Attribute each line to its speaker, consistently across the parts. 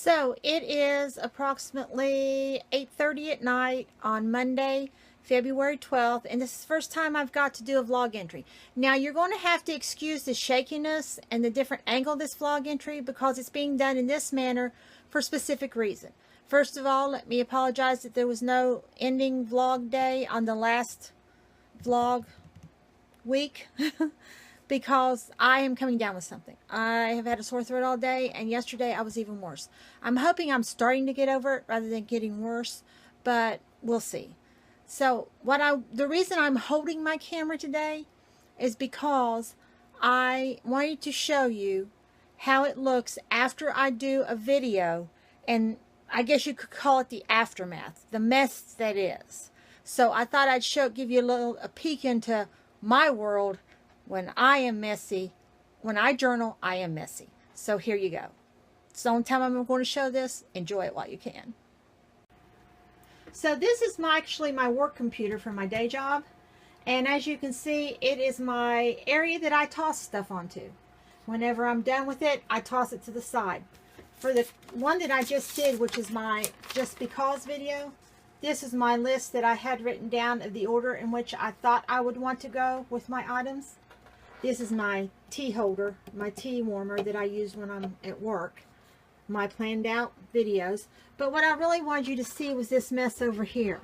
Speaker 1: So it is approximately 8:30 at night on Monday, February 12th, and this is the first time I've got to do a vlog entry. Now you're going to have to excuse the shakiness and the different angle of this vlog entry because it's being done in this manner for a specific reason. First of all, let me apologize that there was no ending vlog day on the last vlog week. Because I am coming down with something. I have had a sore throat all day, and yesterday I was even worse. I'm hoping I'm starting to get over it rather than getting worse, but we'll see. So the reason I'm holding my camera today is because I wanted to show you how it looks after I do a video, and I guess you could call it the aftermath, the mess that is. So I thought I'd give you a peek into my world. When I am messy, when I journal, I am messy. So here you go. It's the only time I'm going to show this. Enjoy it while you can. So this is actually my work computer for my day job. And as you can see, it is my area that I toss stuff onto. Whenever I'm done with it, I toss it to the side. For the one that I just did, which is my Just Because video, this is my list that I had written down of the order in which I thought I would want to go with my items. This is my tea holder, my tea warmer that I use when I'm at work. My planned out videos. But what I really wanted you to see was this mess over here.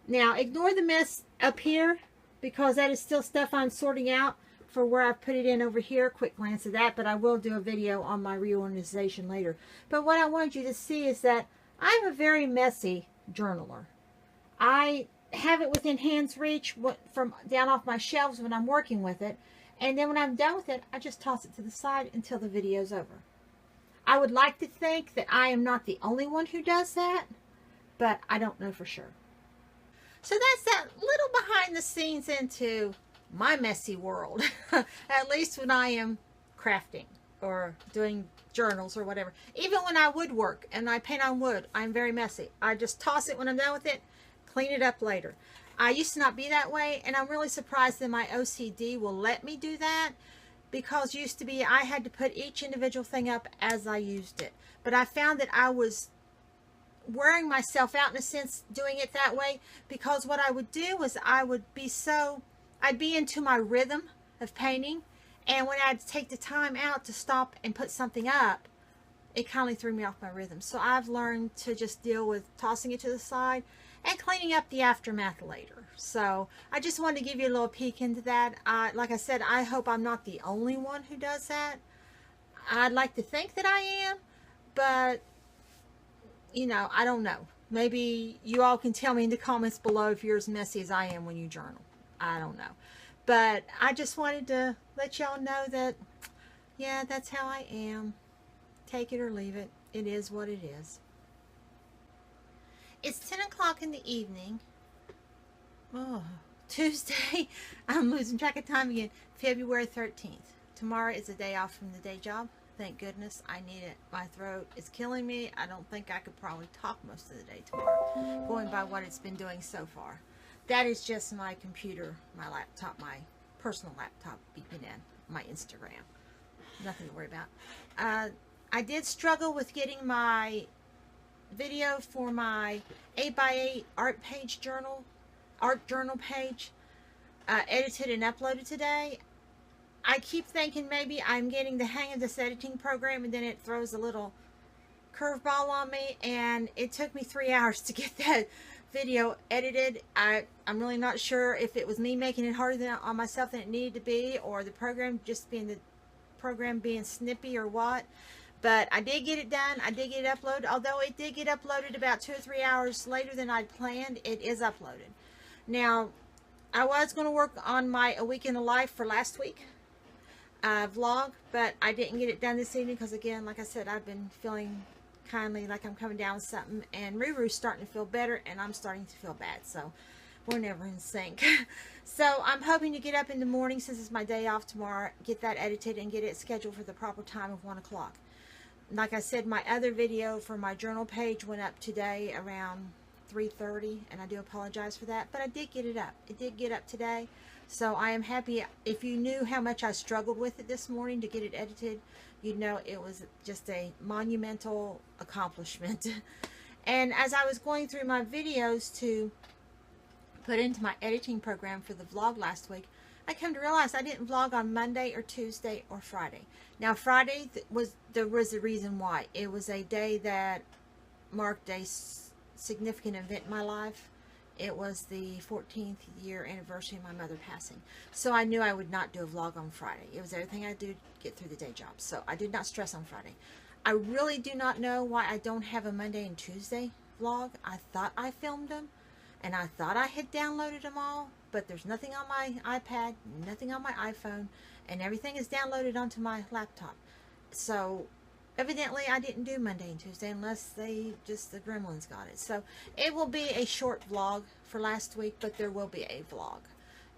Speaker 1: Now, ignore the mess up here because that is still stuff I'm sorting out for where I've put it in over here. Quick glance at that, but I will do a video on my reorganization later. But what I wanted you to see is that I'm a very messy journaler. I have it within hand's reach from down off my shelves when I'm working with it, and then when I'm done with it, I just toss it to the side until the video's over. I would like to think that I am not the only one who does that, but I don't know for sure. So that's that little behind the scenes into my messy world, at least when I am crafting or doing journals or whatever. Even when I woodwork and I paint on wood, I'm very messy. I just toss it when I'm done with it, clean it up later. I used to not be that way, and I'm really surprised that my OCD will let me do that, because used to be I had to put each individual thing up as I used it. But I found that I was wearing myself out in a sense doing it that way, because what I would do was I'd be into my rhythm of painting, and when I'd take the time out to stop and put something up, it kind of threw me off my rhythm. So I've learned to just deal with tossing it to the side and cleaning up the aftermath later. So I just wanted to give you a little peek into that. Like I said, I hope I'm not the only one who does that. I'd like to think that I am, but you know, I don't know. Maybe you all can tell me in the comments below if you're as messy as I am when you journal. I don't know. But I just wanted to let y'all know that, yeah, that's how I am. Take it or leave it. It is what it is. It's 10 o'clock in the evening. Oh, Tuesday. I'm losing track of time again. February 13th. Tomorrow is a day off from the day job. Thank goodness. I need it. My throat is killing me. I don't think I could probably talk most of the day tomorrow, going by what it's been doing so far. That is just my computer, my laptop, my personal laptop beeping in, my Instagram. Nothing to worry about. I did struggle with getting my video for my 8x8 art journal page edited and uploaded today. I keep thinking maybe I'm getting the hang of this editing program, and then it throws a little curveball on me, and it took me 3 hours to get that video edited. I'm really not sure if it was me making it harder on myself than it needed to be, or the program being snippy, or what. But I did get it done. I did get it uploaded. Although it did get uploaded about 2 or 3 hours later than I'd planned, it is uploaded. Now, I was going to work on my A Week in the Life for last week vlog, but I didn't get it done this evening because, again, like I said, I've been feeling kindly like I'm coming down with something, and Roo's starting to feel better, and I'm starting to feel bad. So we're never in sync. So I'm hoping to get up in the morning, since it's my day off tomorrow, get that edited and get it scheduled for the proper time of 1 o'clock. Like I said, my other video for my journal page went up today around 3:30, and I do apologize for that, but I did get it up. It did get up today, So I am happy. If you knew how much I struggled with it this morning to get it edited, you'd know it was just a monumental accomplishment. And as I was going through my videos to put into my editing program for the vlog last week, I come to realize I didn't vlog on Monday or Tuesday or Friday. Now Friday there was a reason why. It was a day that marked a significant event in my life. It was the 14th year anniversary of my mother passing. So I knew I would not do a vlog on Friday. It was everything I do to get through the day job. So I did not stress on Friday. I really do not know why I don't have a Monday and Tuesday vlog. I thought I filmed them, and I thought I had downloaded them all, but there's nothing on my iPad, nothing on my iPhone, and everything is downloaded onto my laptop. So evidently I didn't do Monday and Tuesday unless the gremlins got it. So it will be a short vlog for last week, but there will be a vlog.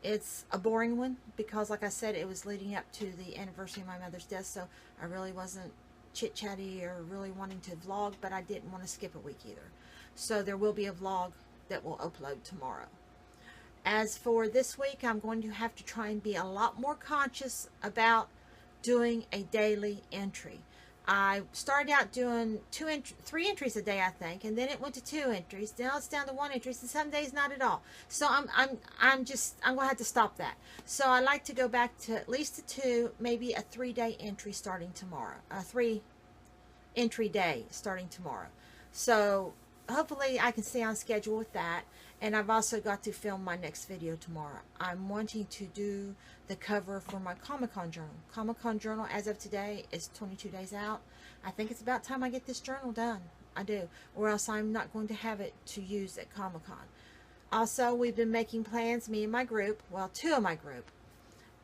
Speaker 1: It's a boring one because, like I said, it was leading up to the anniversary of my mother's death, so I really wasn't chit-chatty or really wanting to vlog, but I didn't want to skip a week either. So there will be a vlog that will upload tomorrow. As for this week, I'm going to have to try and be a lot more conscious about doing a daily entry. I started out doing 3 entries a day, I think, and then it went to 2 entries. Now it's down to 1 entry, and some days not at all. So I'm going to have to stop that. So I like to go back to at least a 2, maybe a 3-day entry starting tomorrow. A 3 entry day starting tomorrow. So hopefully I can stay on schedule with that. And I've also got to film my next video tomorrow. I'm wanting to do the cover for my Comic-Con journal. Comic-Con journal, as of today, is 22 days out. I think it's about time I get this journal done. I do. Or else I'm not going to have it to use at Comic-Con. Also, we've been making plans, me and my group, well, 2 of my group,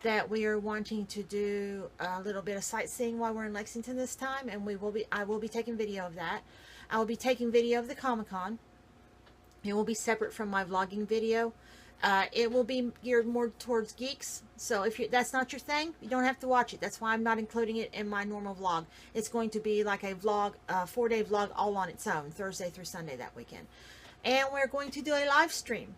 Speaker 1: that we are wanting to do a little bit of sightseeing while we're in Lexington this time. And I will be taking video of that. I will be taking video of the Comic-Con. It will be separate from my vlogging video. It will be geared more towards geeks. So if that's not your thing, you don't have to watch it. That's why I'm not including it in my normal vlog. It's going to be like a vlog, a 4-day vlog all on its own, Thursday through Sunday that weekend. And we're going to do a live stream.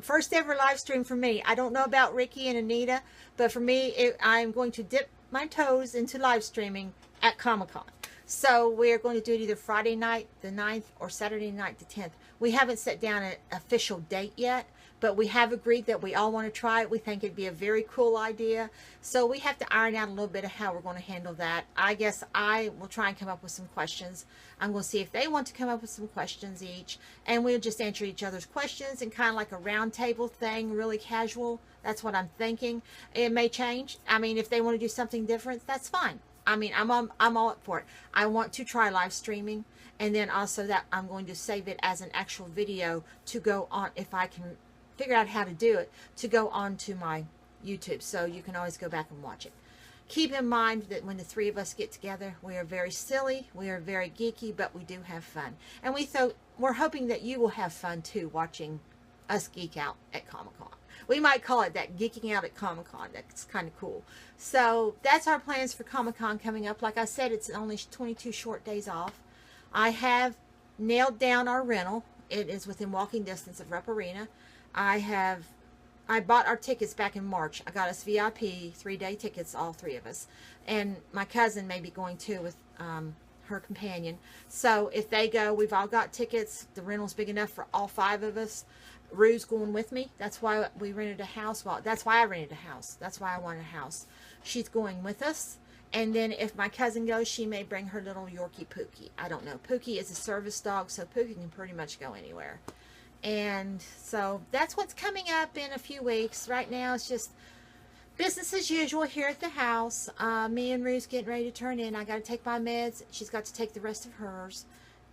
Speaker 1: First ever live stream for me. I don't know about Ricky and Anita, but for me, I'm going to dip my toes into live streaming at Comic-Con. So we're going to do it either Friday night, the 9th, or Saturday night, the 10th. We haven't set down an official date yet, but we have agreed that we all want to try it. We think it'd be a very cool idea. So we have to iron out a little bit of how we're going to handle that. I guess I will try and come up with some questions. I'm going to see if they want to come up with some questions each, and we'll just answer each other's questions and kind of like a round table thing, really casual. That's what I'm thinking. It may change. I mean, if they want to do something different, that's fine. I mean, I'm all up for it. I want to try live streaming, and then also that I'm going to save it as an actual video to go on, if I can figure out how to do it, to go on to my YouTube, so you can always go back and watch it. Keep in mind that when the 3 of us get together, we are very silly, we are very geeky, but we do have fun. And we're hoping that you will have fun too, watching us geek out at Comic-Con. We might call it that, geeking out at Comic-Con. That's kind of cool. So that's our plans for Comic-Con coming up. Like I said, it's only 22 short days off. I have nailed down our rental. It is within walking distance of Rupp Arena. I bought our tickets back in March. I got us VIP 3-day tickets, all 3 of us. And my cousin may be going too with her companion. So if they go, we've all got tickets. The rental's big enough for all 5 of us. Rooh's going with me. That's why we rented a house. Well, that's why I rented a house. That's why I wanted a house. She's going with us. And then if my cousin goes, she may bring her little Yorkie Pookie. I don't know. Pookie is a service dog, so Pookie can pretty much go anywhere. And so that's what's coming up in a few weeks. Right now it's just business as usual here at the house. Me and Rooh's getting ready to turn in. I got to take my meds. She's got to take the rest of hers.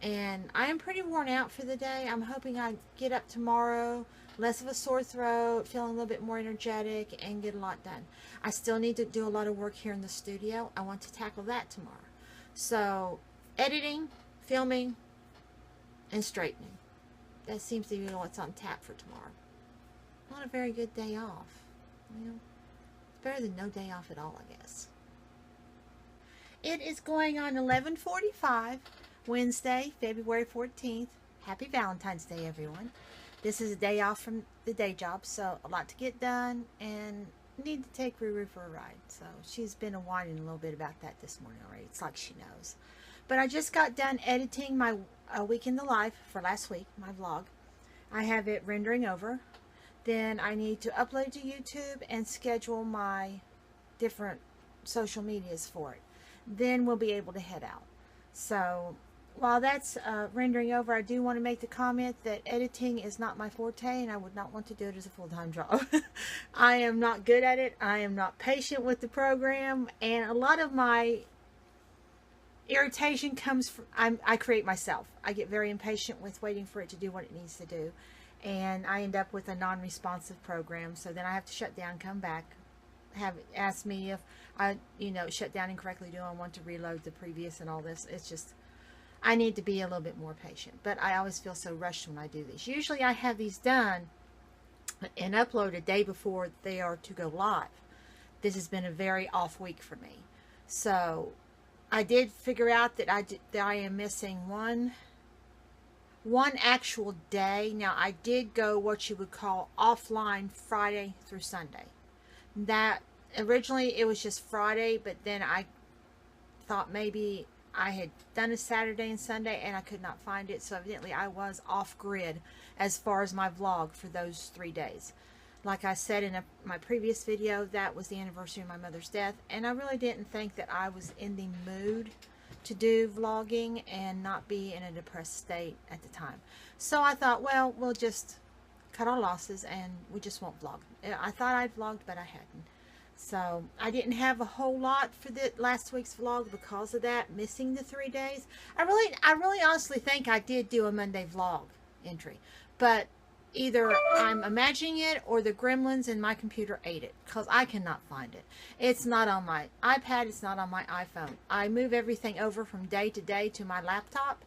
Speaker 1: And I am pretty worn out for the day. I'm hoping I get up tomorrow, less of a sore throat, feeling a little bit more energetic, and get a lot done. I still need to do a lot of work here in the studio. I want to tackle that tomorrow. So, editing, filming, and straightening. That seems to be what's on tap for tomorrow. Not a very good day off. Well, it's better than no day off at all, I guess. It is going on 11:45. Wednesday, February 14th. Happy Valentine's Day, everyone. This is a day off from the day job, so a lot to get done, and need to take Roo for a ride. So she's been whining a little bit about that this morning already. It's like she knows. But I just got done editing my week in the life for last week, my vlog. I have it rendering over. Then I need to upload it to YouTube and schedule my different social medias for it. Then we'll be able to head out. So while that's rendering over, I do want to make the comment that editing is not my forte, and I would not want to do it as a full-time job. I am not good at it. I am not patient with the program, and a lot of my irritation comes from I create myself. I get very impatient with waiting for it to do what it needs to do, and I end up with a non-responsive program. So then I have to shut down, come back, have it ask me if I shut down incorrectly, do I want to reload the previous and all this. It's just, I need to be a little bit more patient, but I always feel so rushed when I do these. Usually I have these done and upload a day before they are to go live. This has been a very off week for me. So I did figure out that I am missing one actual day. Now I did go what you would call offline Friday through Sunday. That originally it was just Friday, but then I thought maybe I had done a Saturday and Sunday and I could not find it, so evidently I was off grid as far as my vlog for those 3 days. Like I said in my previous video, that was the anniversary of my mother's death, and I really didn't think that I was in the mood to do vlogging and not be in a depressed state at the time. So I thought, well, we'll just cut our losses and we just won't vlog. I thought I'd vlogged, but I hadn't. So I didn't have a whole lot for the last week's vlog because of that, missing the 3 days. I really honestly think I did do a Monday vlog entry, but either I'm imagining it or the gremlins in my computer ate it, because I cannot find it. It's not on my iPad, it's not on my iPhone. I move everything over from day to day to my laptop,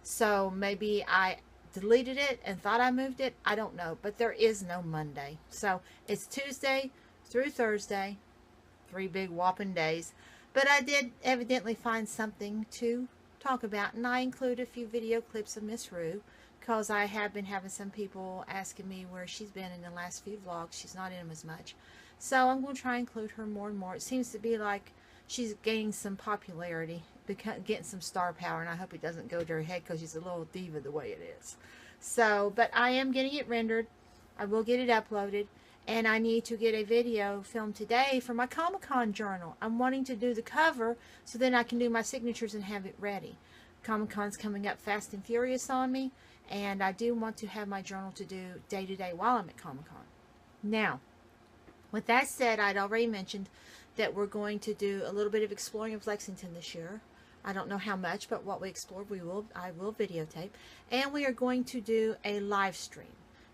Speaker 1: so maybe I deleted it and thought I moved it. I don't know, but there is no Monday. So it's Tuesday through Thursday, 3 big whopping days. But I did evidently find something to talk about, and I include a few video clips of Miss Rooh, because I have been having some people asking me where she's been in the last few vlogs. She's not in them as much, so I'm going to try and include her more and more. It seems to be like she's gaining some popularity, getting some star power, and I hope it doesn't go to her head because she's a little diva the way it is. So, but I am getting it rendered. I will get it uploaded. And I need to get a video filmed today for my Comic-Con journal. I'm wanting to do the cover so then I can do my signatures and have it ready. Comic-Con's coming up fast and furious on me, and I do want to have my journal to do day to day while I'm at Comic-Con. Now, with that said, I'd already mentioned that we're going to do a little bit of exploring of Lexington this year. I don't know how much, but what we explore, I will videotape. And we are going to do a live stream.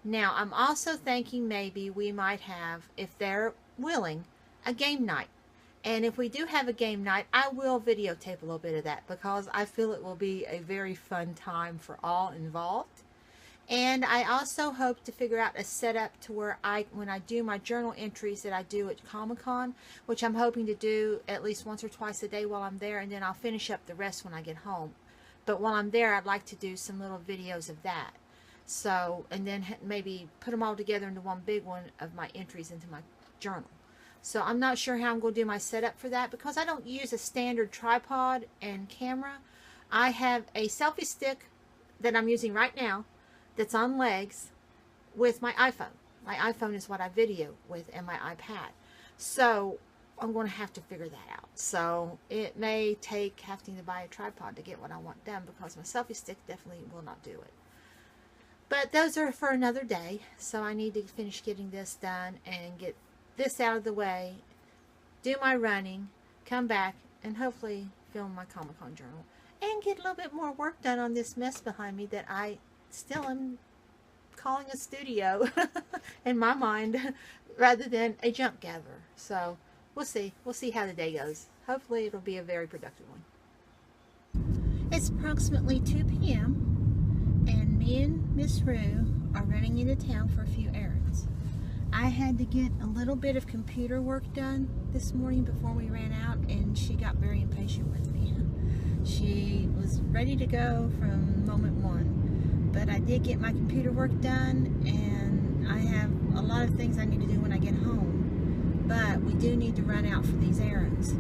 Speaker 1: Now, I'm also thinking maybe we might have, if they're willing, a game night. And if we do have a game night, I will videotape a little bit of that, because I feel it will be a very fun time for all involved. And I also hope to figure out a setup to where when I do my journal entries that I do at Comic-Con, which I'm hoping to do at least once or twice a day while I'm there, and then I'll finish up the rest when I get home. But while I'm there, I'd like to do some little videos of that. So, and then maybe put them all together into one big one of my entries into my journal. So I'm not sure how I'm going to do my setup for that, because I don't use a standard tripod and camera. I have a selfie stick that I'm using right now that's on legs with my iPhone. My iPhone is what I video with, and my iPad. So I'm going to have to figure that out. So it may take having to buy a tripod to get what I want done, because my selfie stick definitely will not do it. But those are for another day, so I need to finish getting this done and get this out of the way, do my running, come back, and hopefully film my Comic-Con journal, and get a little bit more work done on this mess behind me that I still am calling a studio in my mind rather than a junk gatherer. So we'll see. We'll see how the day goes. Hopefully it'll be a very productive one. It's approximately 2 p.m. and me and Miss Rooh are running into town for a few errands. I had to get a little bit of computer work done this morning before we ran out, and she got very impatient with me. She was ready to go from moment one, but I did get my computer work done, and I have a lot of things I need to do when I get home. But we do need to run out for these errands.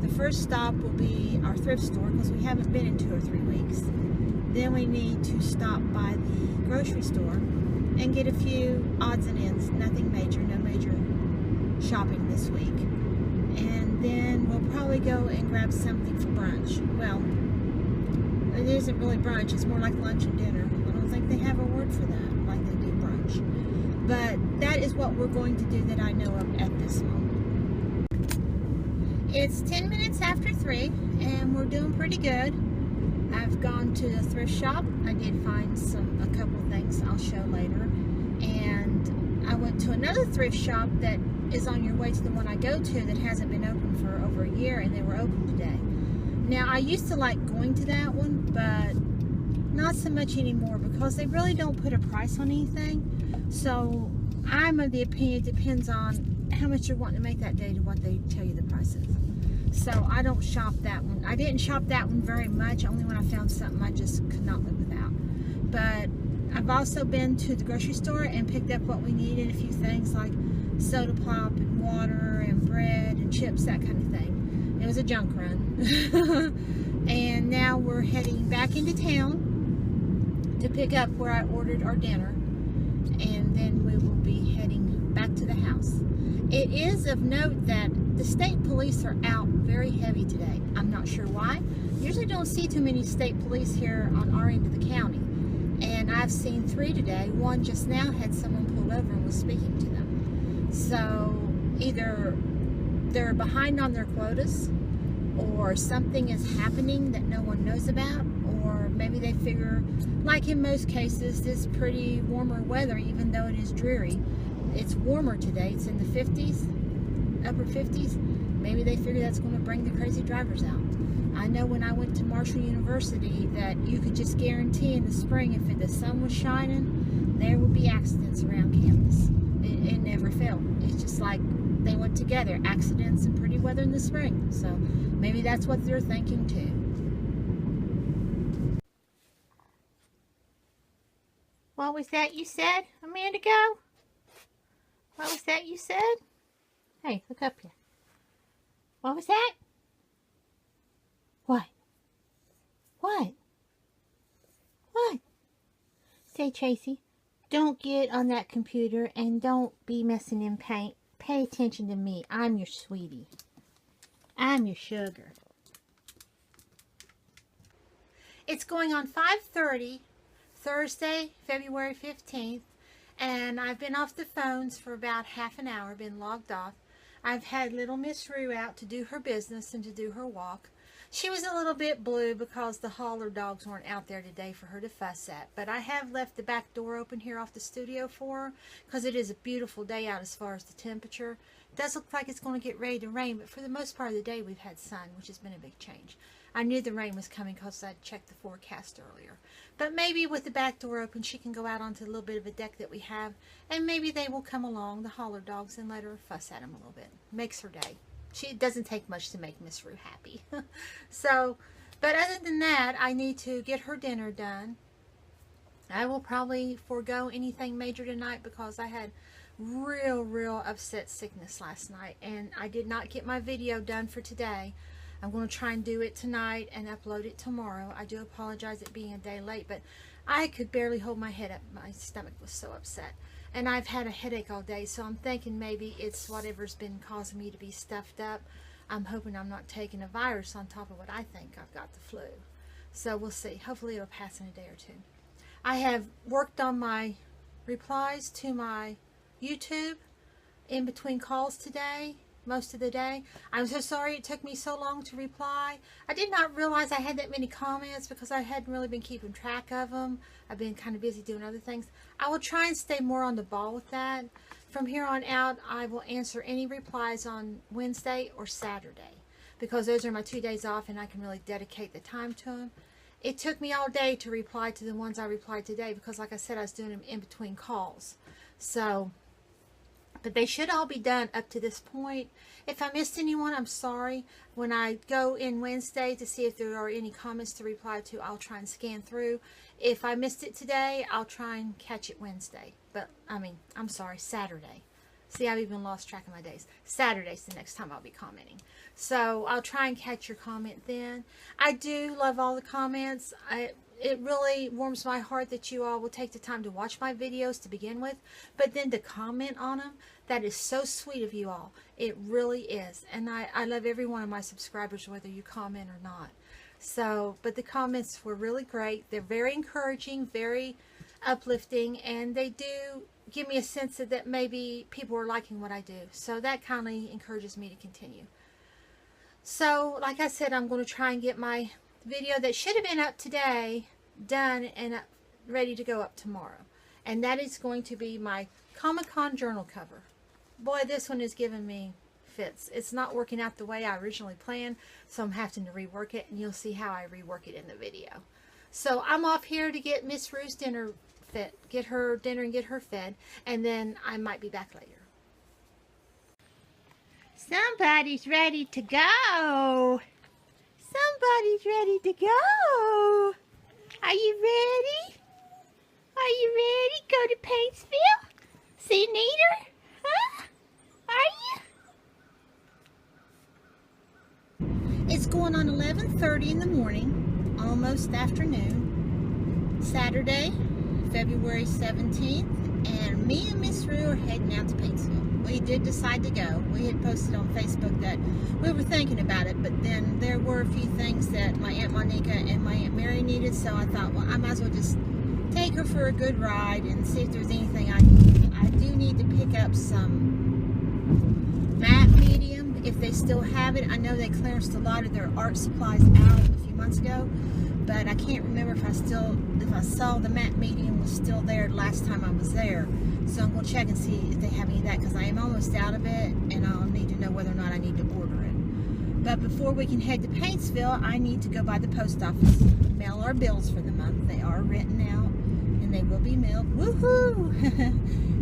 Speaker 1: The first stop will be our thrift store because we haven't been in 2 or 3 weeks. Then we need to stop by the grocery store and get a few odds and ends. Nothing major, no major shopping this week. And then we'll probably go and grab something for brunch. Well, it isn't really brunch, it's more like lunch and dinner. I don't think they have a word for that, like they do brunch. But that is what we're going to do that I know of at this moment. It's 10 minutes after 3, and we're doing pretty good. I've gone to the thrift shop. I did find a couple of things I'll show later. And I went to another thrift shop that is on your way to the one I go to that hasn't been open for over a year, and they were open today. Now, I used to like going to that one, but not so much anymore because they really don't put a price on anything. So I'm of the opinion it depends on how much you're wanting to make that day to what they tell you the price is. So I don't shop that one. I didn't shop that one very much, only when I found something I just could not live without. But I've also been to the grocery store and picked up what we needed, a few things like soda pop and water and bread and chips, that kind of thing. It was a junk run. And now we're heading back into town to pick up where I ordered our dinner, and then we will be heading back to the house. It is of note that the state police are out very heavy today. I'm not sure why. Usually don't see too many state police here on our end of the county. And I've seen 3 today. One just now had someone pulled over and was speaking to them. So either they're behind on their quotas, or something is happening that no one knows about, or maybe they figure, like in most cases, this pretty warmer weather, even though it is dreary, it's warmer today. It's in the 50s, upper 50s. Maybe they figure that's going to bring the crazy drivers out. I know when I went to Marshall University that you could just guarantee in the spring, if the sun was shining, there would be accidents around campus. It never failed. It's just like they went together, accidents and pretty weather in the spring. So maybe that's what they're thinking too. What was that you said a minute ago? What was that you said? Hey, look up here. What was that? What? What? What? Say, Tracy, don't get on that computer and don't be messing in paint. Pay attention to me. I'm your sweetie. I'm your sugar. It's going on 5:30, Thursday, February 15th. And I've been off the phones for about half an hour, been logged off. I've had little Miss Rooh out to do her business and to do her walk. She was a little bit blue because the holler dogs weren't out there today for her to fuss at. But I have left the back door open here off the studio for her because it is a beautiful day out as far as the temperature. It does look like it's going to get ready to rain, but for the most part of the day we've had sun, which has been a big change. I knew the rain was coming because I'd checked the forecast earlier. But maybe with the back door open, she can go out onto a little bit of a deck that we have, and maybe they will come along, the holler dogs, and let her fuss at them a little bit. Makes her day. It doesn't take much to make Miss Rooh happy. So, but other than that, I need to get her dinner done. I will probably forego anything major tonight because I had real upset sickness last night, and I did not get my video done for today. I'm going to try and do it tonight and upload it tomorrow. I do apologize it being a day late, but I could barely hold my head up. My stomach was so upset. And I've had a headache all day, so I'm thinking maybe it's whatever's been causing me to be stuffed up. I'm hoping I'm not taking a virus on top of what I think I've got the flu. So we'll see. Hopefully it'll pass in a day or two. I have worked on my replies to my YouTube in between calls today. Most of the day. I'm so sorry it took me so long to reply. I did not realize I had that many comments because I hadn't really been keeping track of them. I've been kind of busy doing other things. I will try and stay more on the ball with that. From here on out, I will answer any replies on Wednesday or Saturday because those are my 2 days off and I can really dedicate the time to them. It took me all day to reply to the ones I replied today because, like I said, I was doing them in between calls. So But they should all be done up to this point. If I missed anyone, I'm sorry. When I go in Wednesday to see if there are any comments to reply to, I'll try and scan through. If I missed it today, I'll try and catch it Wednesday. But, I'm sorry, Saturday. See, I've even lost track of my days. Saturday's the next time I'll be commenting. So, I'll try and catch your comment then. I do love all the comments. It really warms my heart that you all will take the time to watch my videos to begin with, but then to comment on them. That is so sweet of you all. It really is. And I love every one of my subscribers, whether you comment or not. So, but the comments were really great. They're very encouraging, very uplifting, and they do give me a sense that maybe people are liking what I do. So that kindly encourages me to continue. So, like I said, I'm going to try and get my video that should have been up today done and ready to go up tomorrow. And that is going to be my Comic-Con journal cover. Boy, this one is giving me fits. It's not working out the way I originally planned, so I'm having to rework it, and you'll see how I rework it in the video. So I'm off here to get Miss Rooh's dinner fit, get her dinner and get her fed, and then I might be back later. Somebody's ready to go. Somebody's ready to go. Are you ready? Are you ready? Go to Paintsville? See Nader? Huh? Are you? It's going on 11:30 in the morning, almost afternoon, Saturday, February 17th, and me and Miss Rooh are heading out to Paintsville. We did decide to go. We had posted on Facebook that we were thinking about it, but then there were a few things that my Aunt Monica and my Aunt Mary needed, so I thought, well, I might as well just take her for a good ride and see if there's anything I need. I do need to pick up some matte medium, if they still have it. I know they clearanced a lot of their art supplies out a few months ago, but I can't remember if I saw the matte medium was still there last time I was there. So I'm going to check and see if they have any of that, because I am almost out of it, and I'll need to know whether or not I need to order it. But before we can head to Paintsville, I need to go by the post office, mail our bills for the month. They are written out, and they will be mailed. Woohoo!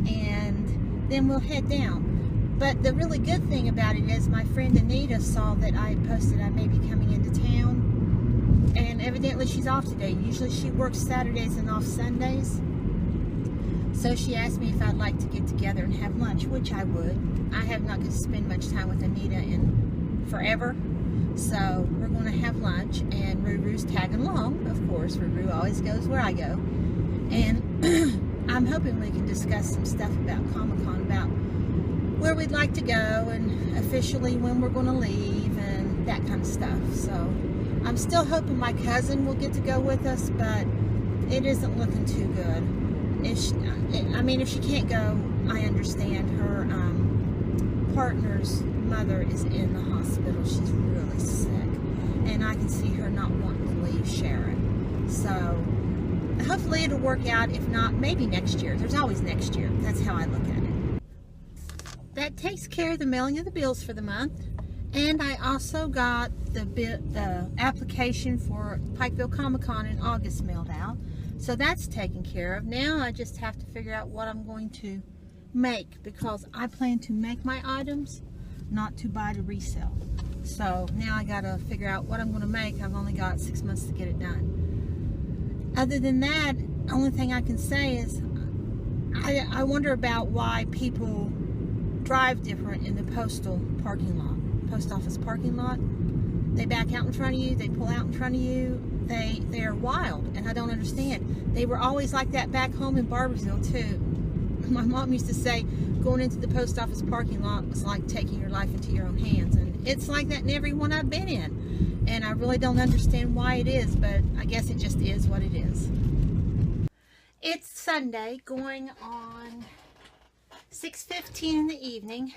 Speaker 1: And then we'll head down. But the really good thing about it is my friend Anita saw that I had posted I may be coming into town, and evidently she's off today. Usually she works Saturdays and off Sundays. So she asked me if I'd like to get together and have lunch, which I would. I have not going to spend much time with Anita in forever. So we're going to have lunch, and Roo's tagging along, of course. Roo always goes where I go. And I'm hoping we can discuss some stuff about Comic-Con, about where we'd like to go, and officially when we're going to leave, and that kind of stuff. So I'm still hoping my cousin will get to go with us, but it isn't looking too good. If she can't go, I understand. Her partner's mother is in the hospital. She's really sick, and I can see her not wanting to leave Sharon. So hopefully it'll work out. If not, maybe next year. There's always next year. That's how I look at it. That takes care of the mailing of the bills for the month. And I also got the application for Pikeville Comic-Con in August mailed out. So that's taken care of. Now I just have to figure out what I'm going to make, because I plan to make my items, not to buy to resell. So now I got to figure out what I'm going to make. I've only got 6 months to get it done. Other than that, the only thing I can say is I wonder about why people drive different in the postal parking lot, post office parking lot. They back out in front of you, they pull out in front of you. They're wild, and I don't understand. They were always like that back home in Barbersville too. My mom used to say going into the post office parking lot was like taking your life into your own hands, and it's like that in every one I've been in. And I really don't understand why it is, but I guess it just is what it is. It's Sunday, going on 6:15 in the evening,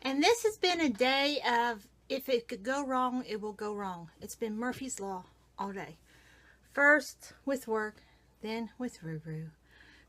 Speaker 1: and this has been a day of, if it could go wrong, it will go wrong. It's been Murphy's Law all day. First with work, then with Roo,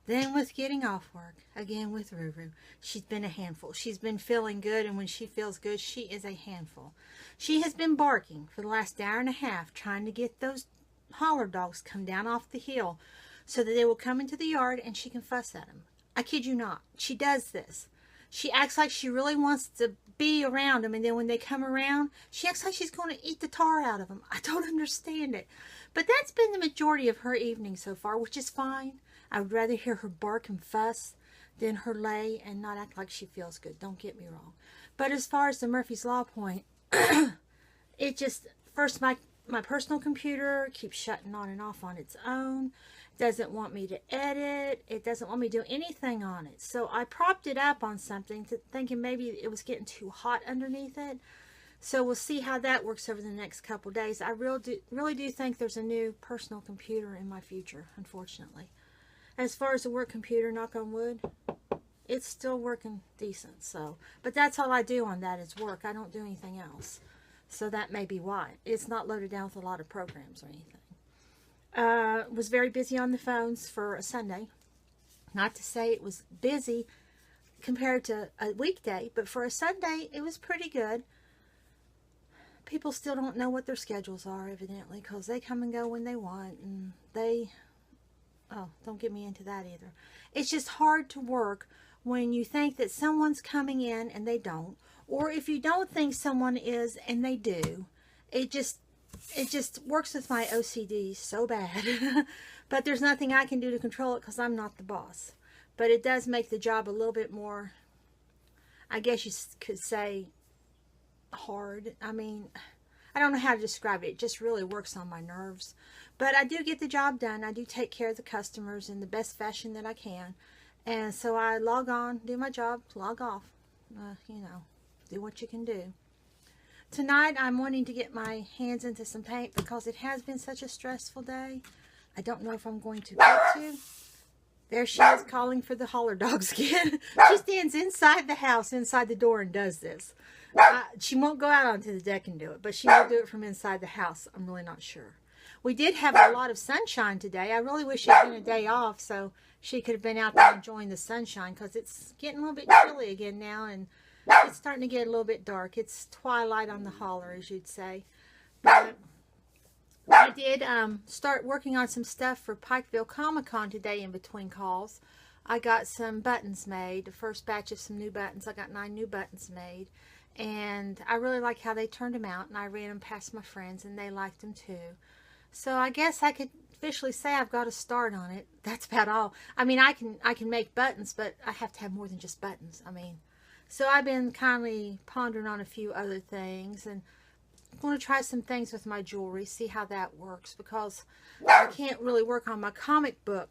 Speaker 1: then with getting off work, again with Roo. She's been a handful. She's been feeling good, and when she feels good, she is a handful. She has been barking for the last hour and a half, trying to get those holler dogs come down off the hill so that they will come into the yard and she can fuss at them. I kid you not. She does this. She acts like she really wants to be around them, and then when they come around, she acts like she's going to eat the tar out of them. I don't understand it. But that's been the majority of her evening so far, which is fine. I would rather hear her bark and fuss than her lay and not act like she feels good. Don't get me wrong. But as far as the Murphy's Law point, it just, first, my personal computer keeps shutting on and off on its own. Doesn't want me to edit. It doesn't want me to do anything on it. So I propped it up on something, thinking maybe it was getting too hot underneath it. So we'll see how that works over the next couple days. I really do think there's a new personal computer in my future, unfortunately. As far as the work computer, knock on wood, it's still working decent. So, but that's all I do on that is work. I don't do anything else. So that may be why. It's not loaded down with a lot of programs or anything. Was very busy on the phones for a Sunday. Not to say it was busy compared to a weekday, but for a Sunday, it was pretty good. People still don't know what their schedules are, evidently, because they come and go when they want, and don't get me into that either. It's just hard to work when you think that someone's coming in and they don't, or if you don't think someone is and they do. It just works with my OCD so bad. But there's nothing I can do to control it because I'm not the boss. But it does make the job a little bit more, I guess you could say, hard. I mean, I don't know how to describe it. It just really works on my nerves. But I do get the job done. I do take care of the customers in the best fashion that I can. And so I log on, do my job, log off. Do what you can do. Tonight, I'm wanting to get my hands into some paint because it has been such a stressful day. I don't know if I'm going to get to. There she is calling for the holler dogs again. She stands inside the house, inside the door, and does this. She won't go out onto the deck and do it, but she will do it from inside the house. I'm really not sure. We did have a lot of sunshine today. I really wish it had been a day off so she could have been out there enjoying the sunshine because it's getting a little bit chilly again now, and it's starting to get a little bit dark. It's twilight on the holler, as you'd say. But I did start working on some stuff for Pikeville Comic-Con today in between calls. I got some buttons made, the first batch of some new buttons. I got 9 new buttons made. And I really like how they turned them out. And I ran them past my friends and they liked them too. So I guess I could officially say I've got a start on it. That's about all. I mean, I can make buttons, but I have to have more than just buttons. I mean, so I've been kindly pondering on a few other things, and I'm going to try some things with my jewelry, see how that works, because I can't really work on my comic book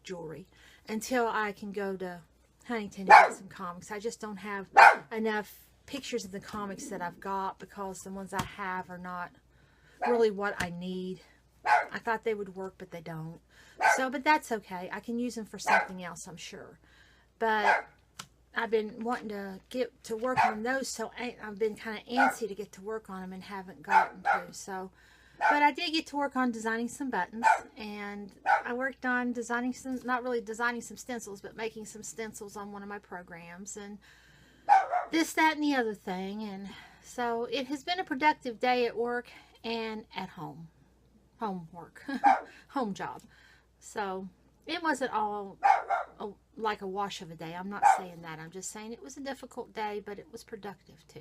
Speaker 1: jewelry until I can go to Huntington to get some comics. I just don't have enough pictures of the comics that I've got because the ones I have are not really what I need. I thought they would work, but they don't. So, but that's okay. I can use them for something else, I'm sure. But I've been wanting to get to work on those, so I've been kind of antsy to get to work on them and haven't gotten to. So, but I did get to work on designing some buttons, and I worked on designing some, not really designing some stencils, but making some stencils on one of my programs, and this, that, and the other thing. And so it has been a productive day at work and at home. Homework. Home job. So it wasn't all like a wash of a day. I'm not saying that. I'm just saying it was a difficult day, but it was productive too.